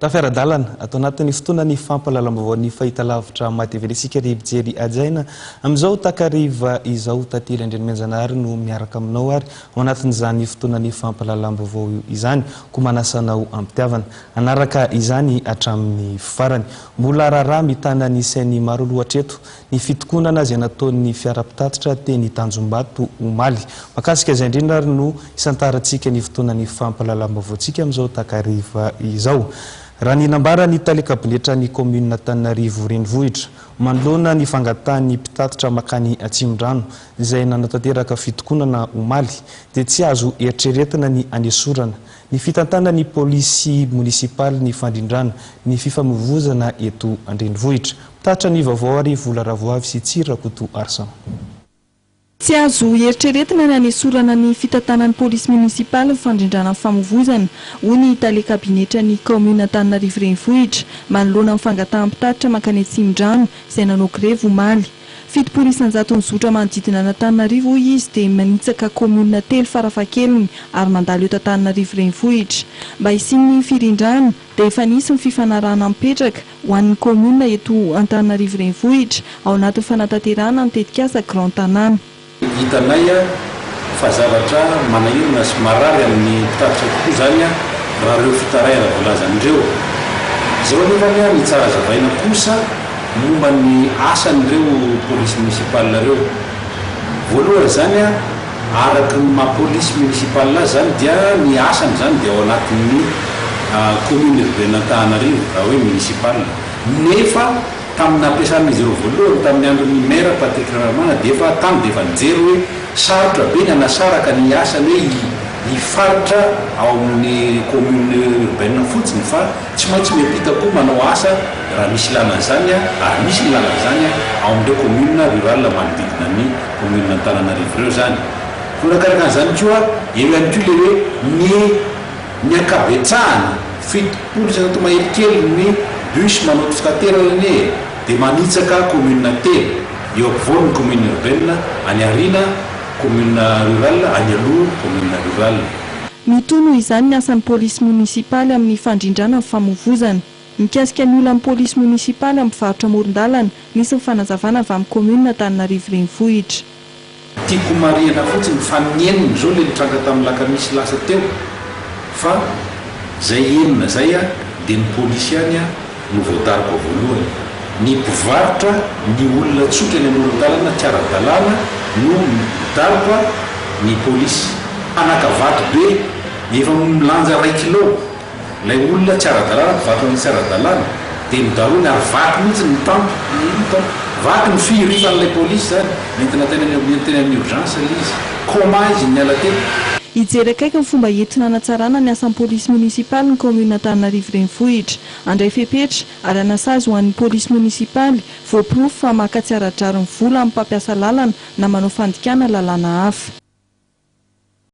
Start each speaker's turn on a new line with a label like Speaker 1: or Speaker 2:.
Speaker 1: Tafiara-dalana atao anatin'ny fotoanany fampahalalam-baovao ny fahitalavitra matevely isika rivijery ajaina amin'izao takariva izao tately Andriamianjanahary no miaraka aminao ary ao anatin'izany fotoanany fampahalalam-baovao izany ko manasanao ampitiavana anaraka izany hatramin'ny farany mbola raharaha mitana ny sainy maro loatra eto ny fitokonana azy nataon'ny fiara-pitatitra teny Tanjombato omaly makasika izay indrindra ary no isantarantsika ny fotoanany fampahalalam-baovaontsika amin'izao takariva izao. Raha ny nambara ny talikabinetra ny commune Antananarivo renivohitra manoloana ny fangatahany mpitatitra makany Atsimondrano izay nanatanteraka fitokonana omaly dia tsy azo eritreretina ny anesorana ny fitantana ny polisy munisipaly ny fandrindrana ny fifamoivoizana eto andrenivohitra mpitatitra ny vaovao ary Vola Ravoavy sy Tsirakoto Arsan.
Speaker 2: Tsy azo eritreretina ny anesorana ny fitantanan'ny polisy munisipaly ny fandrindrana famoivoizana hoy ny talikabinetra ny commune Antananarivo renivohitra manoloana amin'ny fangataham-pitatitra makany Atsimondrano izay nanao grevy omaly. Fito polisan-jato ny zotra manodidina Antananarivo izy dia manitsaka commune telo farafahakeliny ary mandalo eto Antananarivo renivohitra mba hisian'ny firindrana dia efa nisy ny fifanarahana mipetraka ho an'ny commune eto Antananarivo renivohitra ao anatin'ny fanatanterahana mitetika asa grand tanàna.
Speaker 3: Hitanay fa zavatra manahirana sy marary amin'ny mpitatitra tokoa zany raha ireo fitarahana volazan'ireo. Izao nefa ny tsara zavaina kosa momba ny asan'ireo polisy munisipaly reo. Voalohany zany araky ny maha-polisy munisipaly azy zany dia ny asany zany dia ao anatin'ny commune urbaine Antananarivo raha hoe munisipaly. Nefa tamin'ny ampiasan'izy ireo voalohany tamin'ny andron'ny maire Patrick Ramanana dia efa tany dia efa nijery hoe sarotra be ny hanasaraka ny asany hoe hifaritra ao amin'ny commune urbaine fotsiny fa tsy maintsy miampita koa manao asa raha misy làna zany ary misy làna zany ao amin'ireo commune rural manodidina ny commune Antananarivo ireo zany. Vonakaraka koa eo ihany koa le hoe ny ankabetsahana fitopolo isan-tato mahelikely ny bus manao tokaterany dia manitsaka commune telo eo ampovoany commune urbaine any Arina commune rural any aloha commune rural.
Speaker 2: Mitono izany ny asan'ny polisy munisipaly amin'ny fandrindrana amin'ny famoivoizana. Mikasika ny olona amin'ny polisy munisipaly amin'ny mpivarotra amoron-dalana nisy ny fanazavana avy amin'ny commune Antananarivo renivohitra.
Speaker 3: Tiako marihana fotsiny fa ny enina zao le nitranga tamin'ny lakamisy lasa teo fa zay enina zay dia ny polisy any no voatariko voalohany. Ny mpivarotra ny olona tsotra ny amoron-dalana tsy ara-dalàna no mitarika ny polisy. Anakavato be efa milanja 1 kilo ilay olona tsy ara-dalàna mpivarotra ny tsy ara-dalàna dia midarony ary vaky mihitsy ny tampo vaky ny fihirifan'ilay polisy zany nentina teny amin'ny urgence le izy koma izy niala teny.
Speaker 2: Hijery akaiky ny fomba entina hanatsarana ny asan'ny polisy munisipaly ny commune Antananarivo renivohitra andray fepetra ary anasazy ho an'ny polisy munisipaly voaporofo fa makatsiaradraro ny vola amin'ny mpampiasa lalana na manao fandikana lalàna hafa.